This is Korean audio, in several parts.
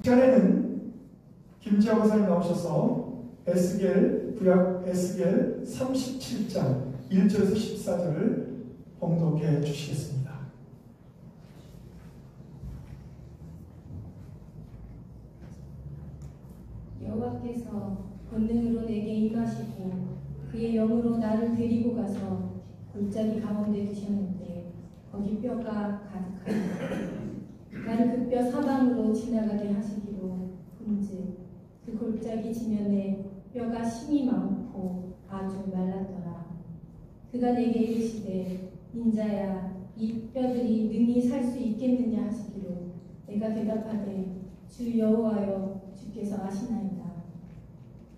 시간에는 김지아 권사님 나오셔서 구약 에스겔 37장 1절에서 14절을 봉독해 주시겠습니다. 여호와께서 권능으로 내게 임하시고 그의 영으로 나를 데리고 가서 골짜기 가운데 두셨는데 거기 뼈가 가득하니라. 나를 그 뼈 사방으로 지나가게 하시기로 본즉 그 골짜기 지면에 뼈가 심이 많고 아주 말랐더라. 그가 내게 이르시되 인자야 이 뼈들이 능히 살 수 있겠느냐 하시기로 내가 대답하되 주 여호와여 주께서 아시나이다.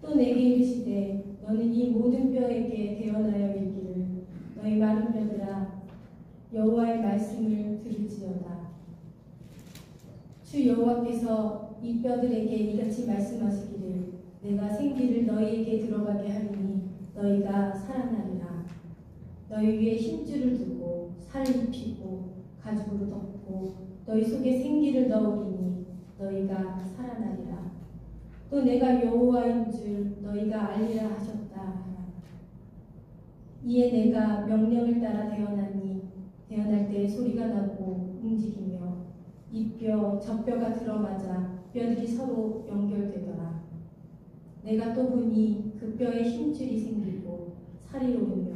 또 내게 이르시되 너는 이 모든 뼈에게 대언하여 이르기를 너희 마른 뼈들아 여호와의 말씀을 들을지어다. 주 여호와께서 이 뼈들에게 이같이 말씀하시기를 내가 생기를 너희에게 들어가게 하리니 너희가 살아나리라. 너희 위에 힘줄을 두고 살을 입히고 가죽으로 덮고 너희 속에 생기를 넣으리니 너희가 살아나리라. 또 내가 여호와인 줄 너희가 알리라 하셨다 하라. 이에 내가 명령을 따라 대언하니 대언할 때 소리가 나고 움직이며 이 뼈 저 뼈가 들어맞아 뼈들이 서로 연결되더라. 내가 또 보니 그 뼈에 힘줄이 생기고 살이 오르며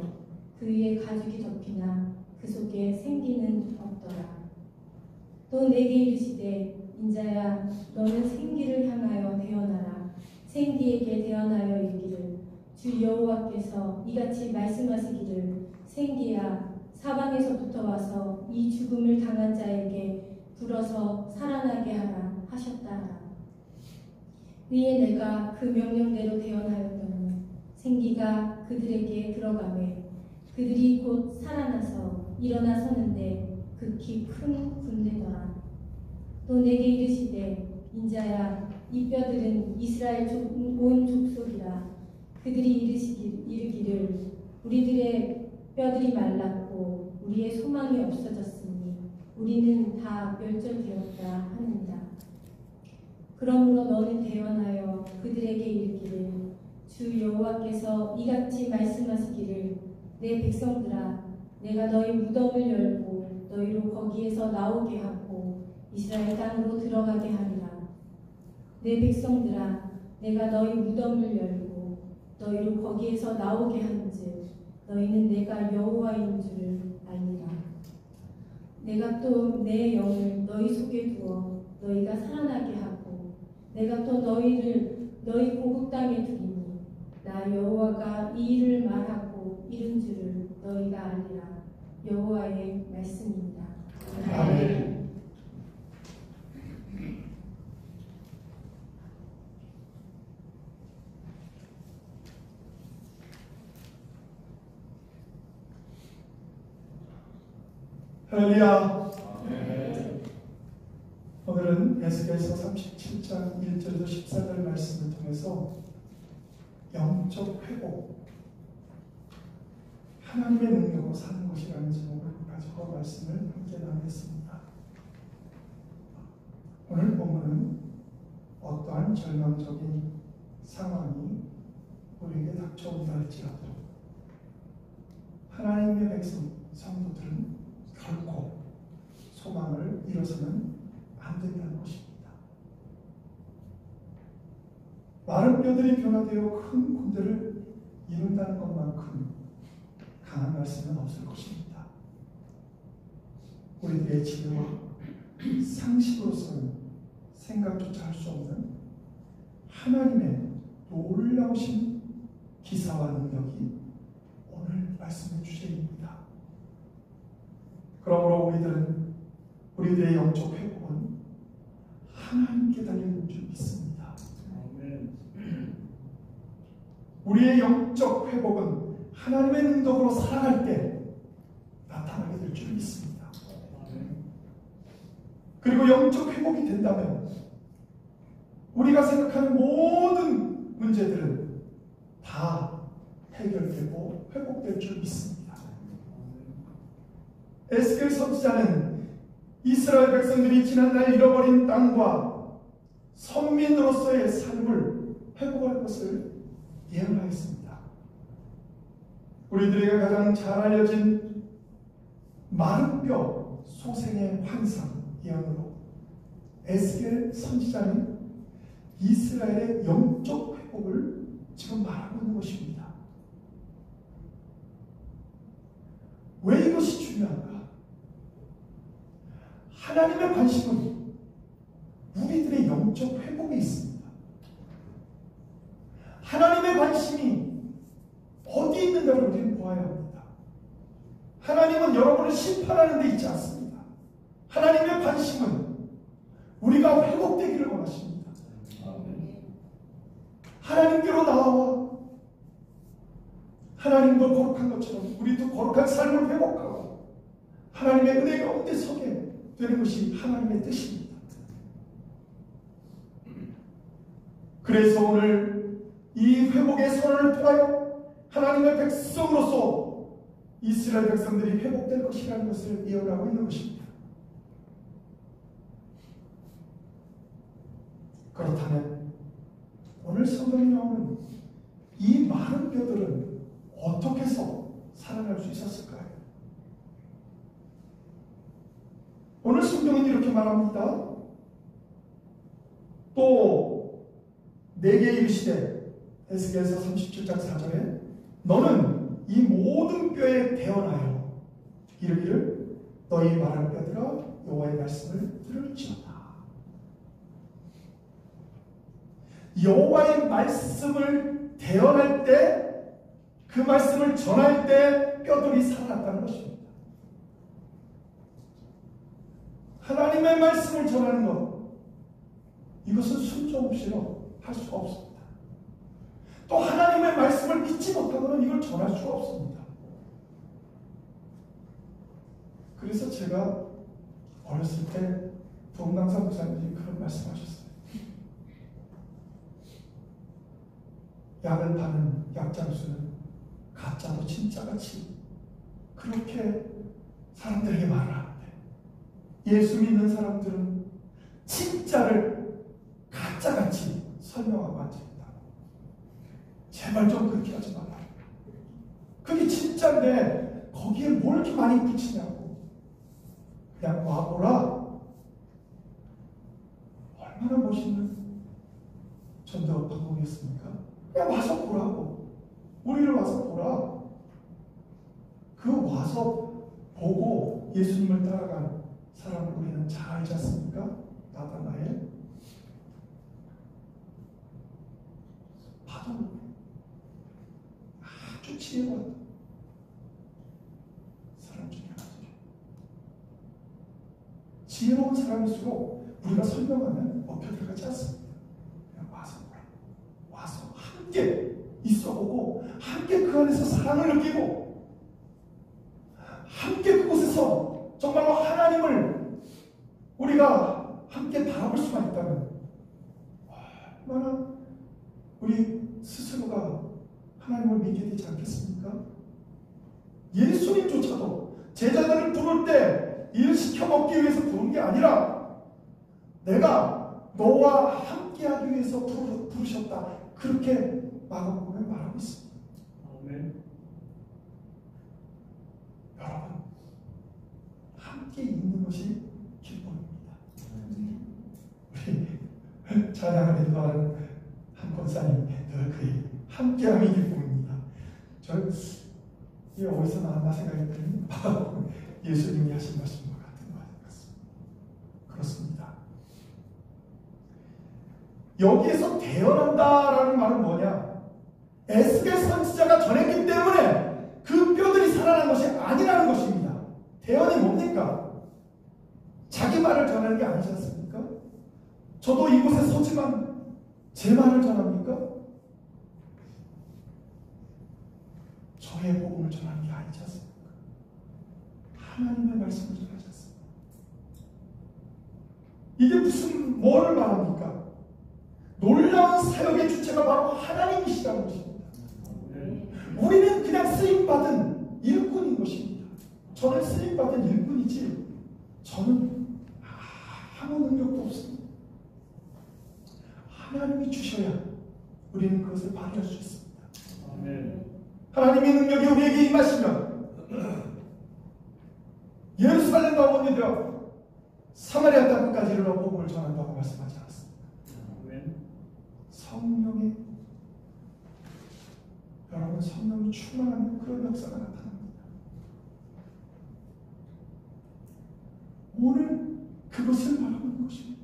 그 위에 가죽이 덮이나 그 속에 생기는 없더라. 또 내게 이르시되 인자야 너는 생기를 향하여 대언하라. 생기에게 대언하여 이르기를 주 여호와께서 이같이 말씀하시기를 생기야 사방에서부터 와서 이 죽음을 당한 자에게 불어서 살아나게 하라 하셨다 하라. 위에 내가 그 명령대로 대언하였더니 생기가 그들에게 들어가매 그들이 곧 살아나서 일어나 서는데 극히 큰 군대더라. 또 내게 이르시되 인자야 이 뼈들은 이스라엘 온 족속이라. 그들이 이르기를 우리들의 뼈들이 말랐고 우리의 소망이 없어졌으니 우리는 다 멸절되었다 하는다. 그러므로 너는 대언하여 그들에게 이르기를 주 여호와께서 이같이 말씀하시기를 내 백성들아 내가 너희 무덤을 열고 너희로 거기에서 나오게 하고 이스라엘 땅으로 들어가게 하리라. 내 백성들아 내가 너희 무덤을 열고 너희로 거기에서 나오게 한즉 너희는 내가 여호와인 줄을 알리라. 내가 또 내 영을 너희 속에 두어 너희가 살아나게 하고 내가 또 너희를 너희 고국 땅에 두리니 나 여호와가 이 일을 말하고 이룬 줄을 너희가 알리라. 여호와의 말씀입니다. 아멘. 할렐루야. 오늘은 에스겔서 37장 1절에서 14절 말씀을 통해서 영적 회복, 하나님의 능력으로 사는 것이라는 제목을 가지고 말씀을 함께 나누겠습니다. 오늘 본문은 어떠한 절망적인 상황이 우리에게 닥쳐온다 할지라도 하나님의 백성, 성도들은 결코 소망을 잃어서는 안 된다는 것입니다. 마른 뼈들이 변화되어 큰 군대를 이룬다는 것만큼 강한 말씀은 없을 것입니다. 우리들의 지혜와 상식으로서는 생각조차 할 수 없는 하나님의 놀라우신 기사와 능력이 오늘 말씀의 주제입니다. 그러므로 우리들의 영적 회복은 하나님께 달려있는 줄 믿습니다. 우리의 영적 회복은 하나님의 능력으로 살아갈 때 나타나게 될 줄 믿습니다. 그리고 영적 회복이 된다면 우리가 생각하는 모든 문제들은 다 해결되고 회복될 줄 믿습니다. 에스겔 선지자는 이스라엘 백성들이 지난날 잃어버린 땅과 선민으로서의 삶을 회복할 것을 예언하였습니다. 우리들에게 가장 잘 알려진 마른 뼈 소생의 환상 예언으로 에스겔 선지자는 이스라엘의 영적 회복을 지금 말하고 있는 것입니다. 왜 이것이 중요한가? 하나님의 관심은 우리들의 영적 회복에 있습니다. 하나님의 관심이 어디 있는가를 우리는 보아야 합니다. 하나님은 여러분을 심판하는 데 있지 않습니다. 하나님의 관심은 우리가 회복되기를 원하십니다. 하나님께로 나와 하나님도 거룩한 것처럼 우리도 거룩한 삶을 회복하고 하나님의 은혜 가운데 서게 되는 것이 하나님의 뜻입니다. 그래서 오늘 이 회복의 선언을 통하여 하나님의 백성으로서 이스라엘 백성들이 회복될 것이라는 것을 예언하고 있는 것입니다. 그렇다면 오늘 성경에 나오는 이 많은 뼈들은 어떻게 해서 살아날 수 있었을까요? 오늘 성경은 이렇게 말합니다. 또 내게 이르시되 에스겔서 37장 4절에 너는 이 모든 뼈에 대언하여 이르기를 너희 마른 뼈들아 여호와의 말씀을 들을지어다. 여호와의 말씀을 대언할 때 그 말씀을 전할 때 뼈들이 살아났다는 것입니다. 하나님의 말씀을 전하는 것, 이것은 순종 없이는 할 수가 없습니다. 또 하나님의 말씀을 믿지 못하고는 이걸 전할 수가 없습니다. 그래서 제가 어렸을 때 부흥강사 목사님이 그런 말씀하셨어요. 약을 파는 약장수는 가짜도 진짜같이 그렇게 사람들에게 말을 하는데 예수 믿는 사람들은 진짜를 가짜같이 설명하고 앉아있다. 제발 좀 그렇게 하지 말라. 그게 진짜인데 거기에 뭘 이렇게 많이 붙이냐고. 그냥 와보라. 얼마나 멋있는 전도 방법이었습니까? 그냥 와서 보라고. 우리를 와서 보라. 그 와서 보고 예수님을 따라간 사람을 우리는 잘 알지 않습니까? 나다나엘, 바도 아주 지혜로운 사람 중에 하나죠. 지혜로운 사람일수록 우리가 설명하면 먹혀들어가지 않습니다. 그냥 와서 보라. 와서 함께 있어보고 함께 그 안에서 사랑을 느끼고 함께 그곳에서 정말로 하나님을 우리가 함께 바라볼 수만 있다면 얼마나 우리 스스로가 하나님을 믿게 되지 않겠습니까? 예수님조차도 제자들을 부를 때 일 시켜 먹기 위해서 부른 게 아니라 내가 너와 함께하기 위해서 부르셨다. 그렇게 마가복음에 말하고 있습니다. 아멘. 여러분, 함께 있는 것이 기쁨입니다. 우리 찬양을 인도하는 한 권사님 늘 그의 함께함이 기쁨입니다. 저는 이게 어디서 나왔나 생각이 드는 예수님이 하신 말씀과 같은 것 같습니다. 그렇습니다. 여기에서 대언한다라는 말은 뭐냐? 에스겔 선지자가 전했기 때문에 그 뼈들이 살아난 것이 아니라는 것입니다. 대언이 뭡니까? 자기 말을 전하는 게 아니지 않습니까? 저도 이곳에 서지만 제 말을 전합니까? 저의 복음을 전하는 게 아니지 않습니까? 하나님의 말씀을 전하지 않습니까? 이게 무슨 뭐를 말합니까? 놀라운 사역의 주체가 바로 하나님이시라는 것입니다. 우리는 그냥 쓰임받은 일꾼인 것입니다. 저는 쓰임받은 일꾼이지 저는 아무 능력도 없습니다. 능력이 주셔야 우리는 그것을 발휘할 수 있습니다. 아멘. 하나님의 능력이 우리에게 임하시면 예루살렘 가운데되어 사마리아 땅까지 이르러 복음을 전한다고 말씀하지 않았습니다. 아멘. 성령이 여러분 성령이 충만하면 그런 역사가 나타납니다. 오늘 그것을 말하는 것입니다.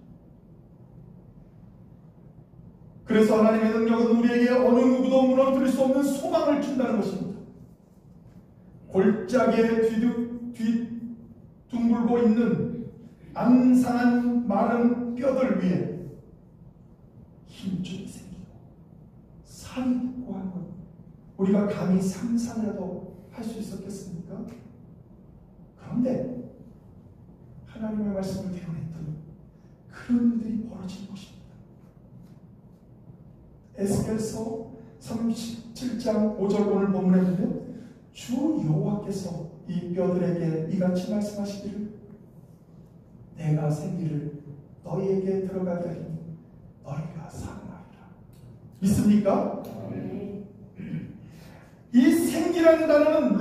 그래서 하나님의 능력은 우리에게 어느 누구도 무너뜨릴 수 없는 소망을 준다는 것입니다. 골짜기에 뒤둥글고 있는 앙상한 마른 뼈들 위에 힘줄이 생기고 살이 돋고 하는 것, 우리가 감히 상상이라도 할 수 있었겠습니까? 그런데 하나님의 말씀을 대언했더니 그런 일들이 벌어진 것입니다. 에스겔서 37장 5절 오늘 본문에 보면 주 여호와께서 이 뼈들에게 이같이 말씀하시기를 내가 생기를 너희에게 들어가게 하리니 너희가 살아나리라. 믿습니까? 아멘. 이 생기라는 단어는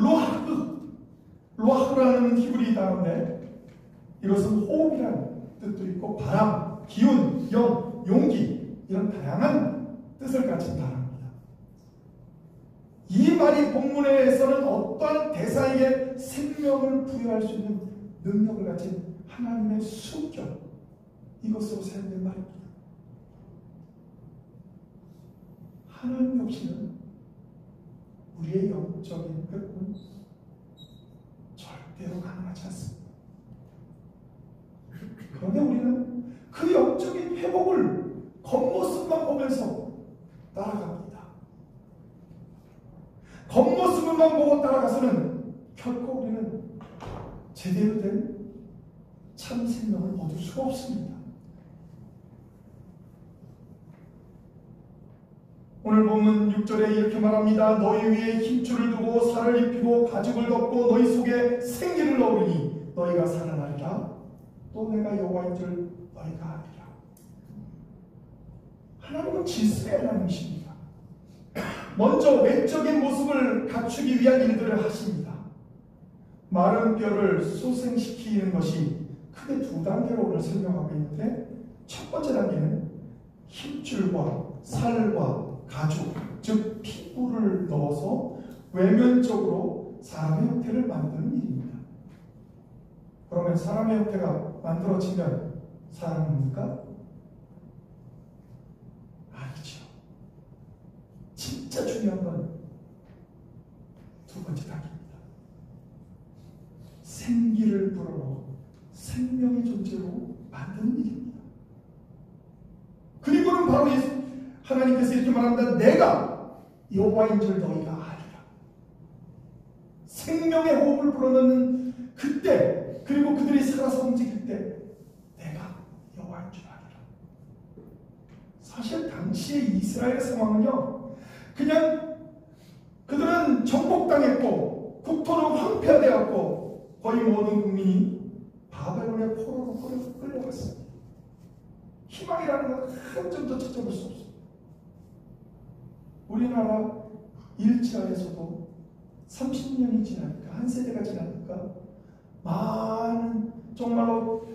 로하흐라는 히브리 단어인데 이것은 호흡이라는 뜻도 있고 바람, 기운, 영, 용기 이런 다양한 뜻을 가진 단어입니다. 이 말이 본문에서는 어떠한 대상에게 생명을 부여할 수 있는 능력을 가진 하나님의 수격, 이것으로 사용된 말입니다. 하나님 없이는 우리의 영적인 회복은 절대로 가능하지 않습니다. 그런데 우리는 그 영적인 회복을 겉모습만 보면서 따라갑니다. 겉모습만 보고 따라가서는 결코 우리는 제대로 된 참 생명을 얻을 수가 없습니다. 오늘 보면 6절에 이렇게 말합니다. 너희 위에 힘줄을 두고 살을 입히고 가죽을 덮고 너희 속에 생기를 넣으리니 너희가 살아나리라. 또 내가 여호와인 줄 너희가 아리라. 하나님은 질서의 하나님이십니다. 먼저 외적인 모습을 갖추기 위한 일들을 하십니다. 마른 뼈를 소생시키는 것이 크게 두 단계로 오늘 설명하고 있는데 첫 번째 단계는 힘줄과 살과 가죽, 즉 피부를 넣어서 외면적으로 사람의 형태를 만드는 일입니다. 그러면 사람의 형태가 만들어지면 사람입니까? 아니죠. 진짜 중요한 건 두 번째 단계입니다. 생기를 불어넣어 생명의 존재로 만드는 일입니다. 그리고는 바로 하나님께서 이렇게 말합니다. 내가 여호와인 줄 너희가 아리라. 생명의 호흡을 불어넣는 그때, 그리고 그들이 살아서 움직일 때 내가 여호와인 줄 아리라. 사실 당시의 이스라엘 상황은요, 그냥 그들은 정복당했고 국토는 황폐화되었고 거의 모든 국민이 바벨론의 포로로 끌려갔습니다. 희망이라는 건 한 점도 찾아볼 수 없습니다. 우리나라 일제하에서도 30년이 지나니까, 한 세대가 지나니까 많은 정말로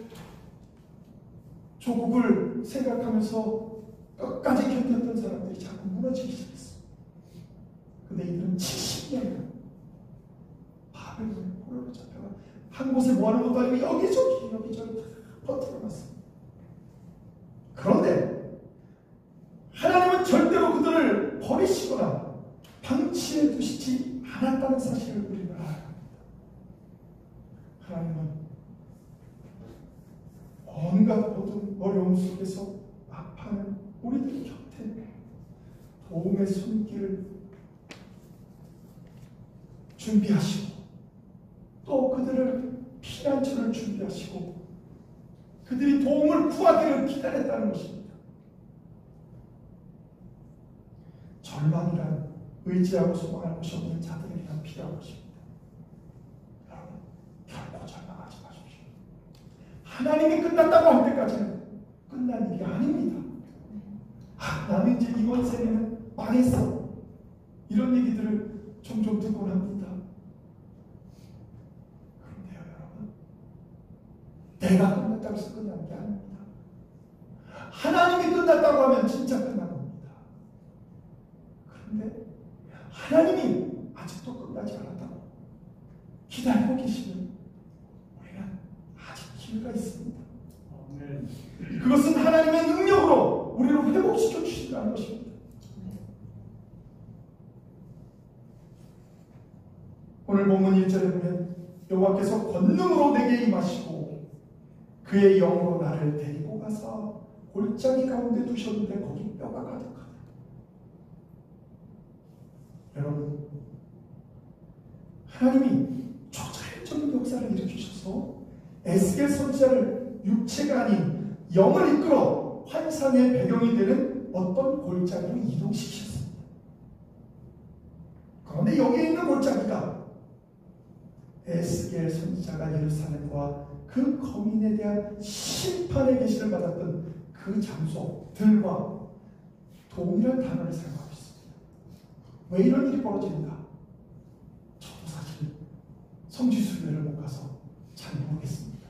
조국을 생각하면서 끝까지 견뎠던 사람들이 자꾸 무너지기 시작했어요. 근데 이들은 70년간 바벨론의 포로로 잡혀가 한 곳에 모아놓은 것도 아니고 여기저기 퍼뜨려놨습니다. 그런데 하나님은 절대로 그들을 버리시거나 방치해 두시지 않았다는 사실을 우리는 알아야 합니다. 하나님은 온갖 모든 어려움 속에서 아파하는 우리들 곁에 도움의 손길을 준비하시고 또 그들을 피난처를 준비하시고 그들이 도움을 구하기를 기다렸다는 것입니다. 절망이란 의지하고 소망할 곳이 없는 자들에게만 필요한 것입니다. 여러분, 결코 절망하지 마십시오. 하나님이 끝났다고 할 때까지는 끝난 일이 아닙니다. 나는 이제 이번 생에는 망했어. 이런 얘기들을 종종 듣곤 합니다. 그런데요, 여러분, 내가 끝났다고 해서 끝나는 게 아닙니다. 하나님이 끝났다고 하면 진짜 끝난 겁니다. 그런데 하나님이 아직도 끝나지 않았다고 기다리고 계시면 우리는 아직 기회가 있습니다. 아멘. 그것은 하나님의 능력으로 우리를 회복시켜 주신다는 것입니다. 오늘 본문 1절에 보면 여호와께서 권능으로 내게 임하시고 그의 영으로 나를 데리고 가서 골짜기 가운데 두셨는데 거기 뼈가 가득하다. 여러분, 하나님이 초자연적인 역사를 일으키셔서 에스겔 선지자를 육체가 아닌 영을 이끌어 환상의 배경이 되는 어떤 골짜기로 이동시켰습니다. 그런데 여기에 있는 골짜기가 에스겔 선지자가 예루살렘과 그 거민에 대한 심판의 계시를 받았던 그 장소들과 동일한 단어를 사용하고 있습니다. 왜 이런 일이 벌어지는가? 저도 사실 성지순례를 못 가서 잘 모르겠습니다.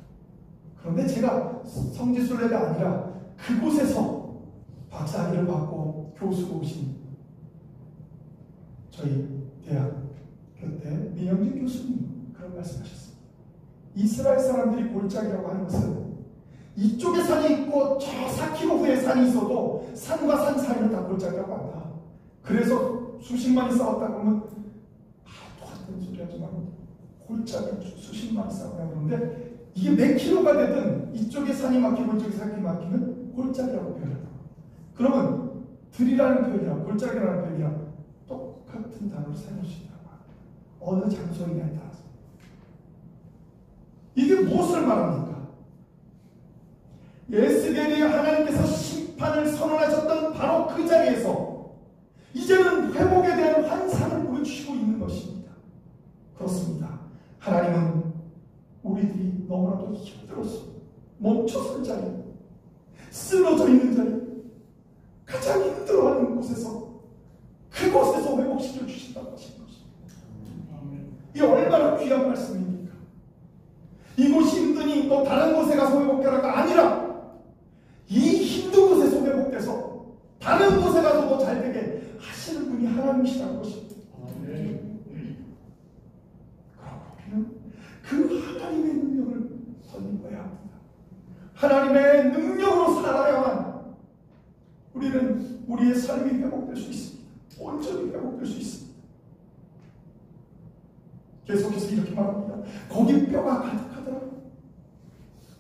그런데 제가 성지순례가 아니라 그곳에서 박사학위를 받고 교수로 오신 저희 대학교 때 민영진 교수님 그런 말씀하셨습니다. 이스라엘 사람들이 골짜기라고 하는 것은 이쪽에 산이 있고 저 4km 후에 산이 있어도 산과 산 사이는 다 골짜기라고 한다. 그래서 수십만이 싸웠다 그러면 똑같은 소리 하지만 골짜기 수십만이 싸우냐 그러는데 이게 몇 킬로가 되든 이쪽에 산이 막히고 이쪽에 산이 막히면 골짜기라고 표현한다. 그러면 들이라는 표현이랑 골짜기라는 표현이랑 똑같은 단어를 사용할 수 있다고 합니다. 어느 장소이냐에 따라서. 이게 무엇을 말합니까? 에스겔이 하나님께서 심판을 선언하셨던 바로 그 자리에서 이제는 회복에 대한 환상을 보여주시고 있는 것입니다. 그렇습니다. 하나님은 우리들이 너무나도 힘들어서 멈춰선 자리, 쓰러져 있는 자리, 가장 힘들어하는 곳에서 그곳에서 회복시켜 주신다는 것입니다. 이 얼마나 귀한 말씀입니까? 이곳이 힘드니 또 다른 곳에 가서 회복하라가 아니라 이 힘든 곳에서 회복돼서 다른 곳에 가서 더 잘되게 하시는 분이 하나님이시라는 것입니다. 그럼 우리는 그 하나님의 능력을 덧입어야 합니다. 하나님의 능력으로 살아야만 우리는 우리의 삶이 회복될 수 있습니다. 온전히 회복될 수 있습니다. 계속해서 이렇게 말합니다. 거기 뼈가 가득하더라.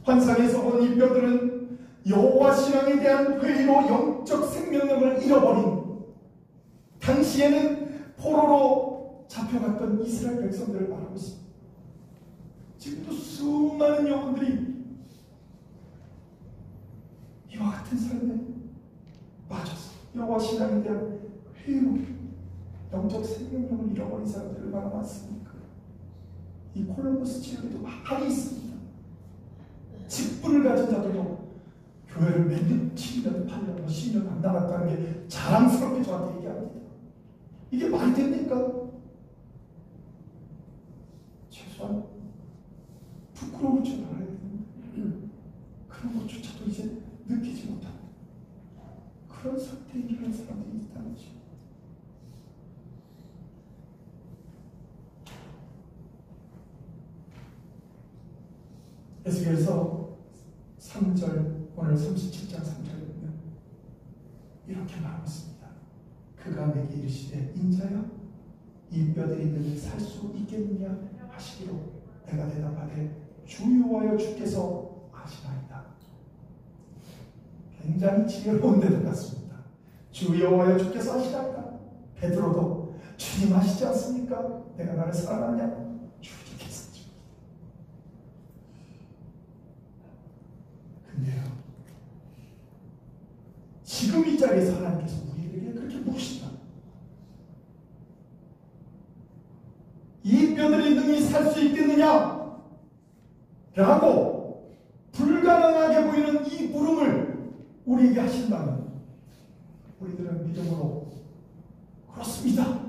환상에서 본 이 뼈들은 여호와 신앙에 대한 회의로 영적 생명력을 잃어버린 당시에는 포로로 잡혀갔던 이스라엘 백성들을 말하고 있습니다. 지금도 수많은 영혼들이 이와 같은 삶에 빠져서 여호와 신앙에 대한 회의로 영적 생명력을 잃어버린 사람들이 얼마나 많습니까? 이 콜럼버스 지역에도 많이 있습니다. 직분을 가진 자들도 교회를 몇 년, 7년, 8년, 10년 안 나갔다는 게 자랑스럽게 저한테 얘기합니다. 이게 말이 됩니까? 최소한 부끄러울 줄 알아야 됩니다. 그런 것조차도 이제 느끼지 못합니다. 그런 상태에 이르는 사람들이 있다는 거죠. 에스겔서 3절 오늘 37장 3절에 보면 이렇게 말하고 있습니다. 그가 내게 이르시되 인자야 이 뼈들이 능히 살 수 있겠느냐 하시기로 내가 대답하되 주 여호와여 주께서 아시나이다. 굉장히 지혜로운 대답 같습니다. 주 여호와여 주께서 아시나이다. 베드로도 주님 아시지 않습니까? 내가 나를 사랑하냐? 주님께서. 근데요, 지금 이 자리에서 하나님께서 우리에게 그렇게 묻으신다. 이 뼈들이 능히 살 수 있겠느냐? 라고 불가능하게 보이는 이 물음을 우리에게 하신다면 우리들은 믿음으로 그렇습니다.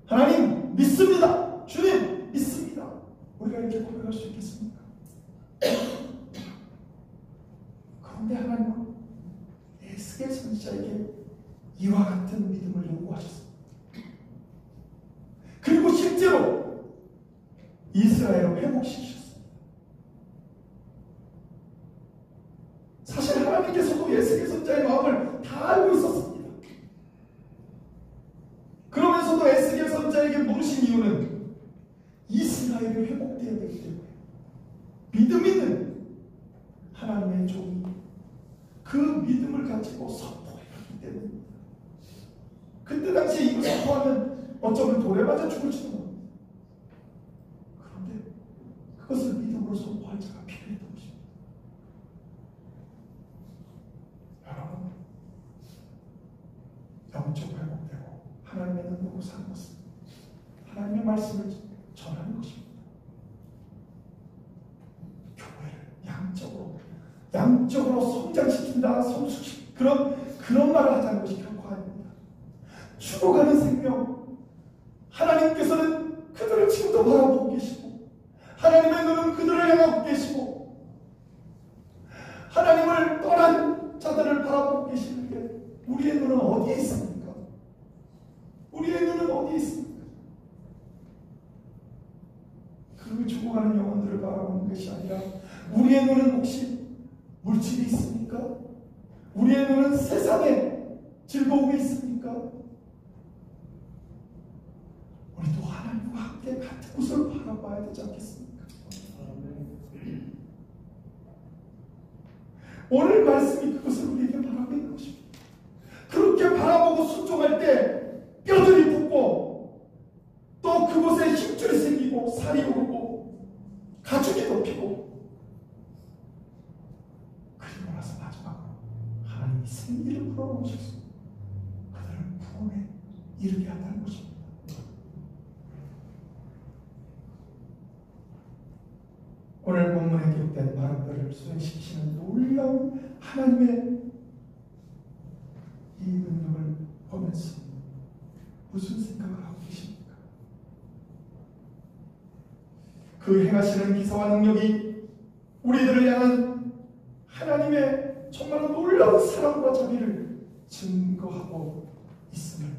하나님 믿습니다. 주님 믿습니다. 우리가 이렇게 고백할 수 있겠습니까? 그런데 하나님은 에스겔 선지자에게 이와 같은 믿음을 요구하셨습니다. 그리고 실제로 이스라엘을 회복시키셨습니다. 사실 하나님께서도 에스겔 선지자의 마음을 다 알고 있었습니다. 그러면서도 에스겔 선지자에게 물으신 이유는 이스라엘이 회복되어야 되기 때문에 믿음 있는 하나님의 종이 그 믿음을 가지고 선포했기 때문입니다. 그때 당시에 이걸 선포하면 어쩌면 돌에 맞아 죽을지도 모릅니다. 그런데 그것을 믿음으로 선포할 자가 필요했던 것입니다. 여러분, 영적 회복되고 하나님의 능력으로 사는 것은 하나님의 말씀을 전하는 것입니다. 교회를 양적으로 성장시킨다, 성숙시킨다, 그런 말을 하자는 것이 결코 아닙니다. 죽어가는 생명, 하나님께서는 그들을 지금도 바라보고 계시고, 하나님의 눈은 그들을 향하고 계시고, 하나님을 떠난 자들을 바라보고 계시는데 우리의 눈은 어디에 있습니까? 우리의 눈은 어디에 있습니까? 그 죽어가는 영혼들을 바라보는 것이 아니라 우리의 눈은 혹시 물질이 있습니까? 우리의 눈은 세상에 즐거움이 있습니까? 우리도 하나님과 함께 같은 곳을 바라봐야 되지 않겠습니까? 오늘 말씀이 그것을 우리에게 바라고 있는 것입니다. 그렇게 바라보고 순종할 때 뼈들이 붙고 또 그곳에 힘줄이 생기고 살이 오르고 가죽이 덮이고, 그리고 나서 마지막으로 하나님이 생기를 불어넣으셔서 그들을 구원에 이르게 한다는 것입니다. 오늘 본문에 기록된 바람들을 수행시키시는 놀라운 하나님의 이 능력을 보면서 무슨 생각을 하고 계십니까? 그 행하시는 기사와 능력이 우리들을 향한 하나님의 정말로 놀라운 사랑과 자비를 증거하고 있음을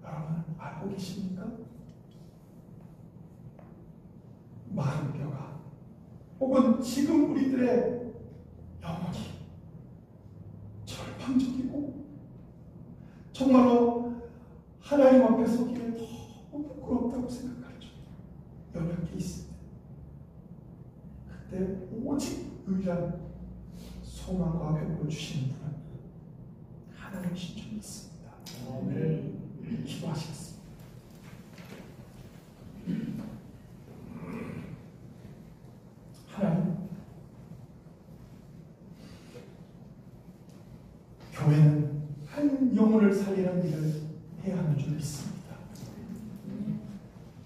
여러분 알고 계십니까? 마른 뼈가 혹은 지금 우리들의 영혼이 절망적이고 정말로 하나님 앞에 서기에 너무 부끄럽다고 생각할 줄 여러 개 있습니다. 그때 오직 유일한 소망과 회복을 주시는 분은 하나님이신 줄 믿습니다. 아멘. 기도하시겠습니다. 하나님, 교회는 한 영혼을 살리는 일을 해야 하는 줄 믿습니다.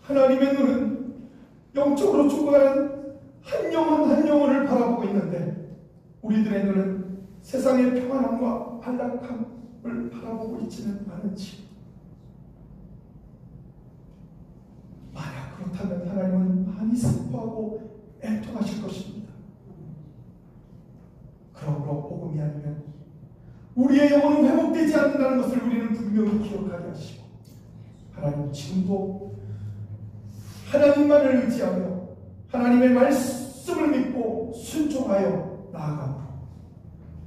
하나님의 눈은 영적으로 죽어가는 한 영혼 한 영혼을 바라보고 있는데 우리들의 눈은 세상의 평안함과 안락함을 바라보고 있지는 않은지, 만약 그렇다면 하나님은 많이 슬퍼하고 애통하실 것입니다. 그러므로 복음이 아니면 우리의 영혼은 회복되지 않는다는 것을 우리는 분명히 기억하게 하시고, 하나님 지금도 하나님만을 의지하며 하나님의 말씀을 믿고 순종하여 나아가므로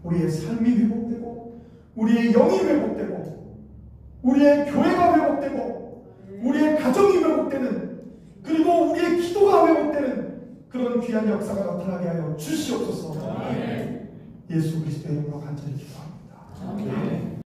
우리의 삶이 회복되고 우리의 영이 회복되고 우리의 교회가 회복되고 우리의 가정이 회복되는, 그리고 우리의 기도가 회복되는 그런 귀한 역사가 나타나게 하여 주시옵소서. 예수 그리스도의 이름으로 간절히 기도합니다. 아멘.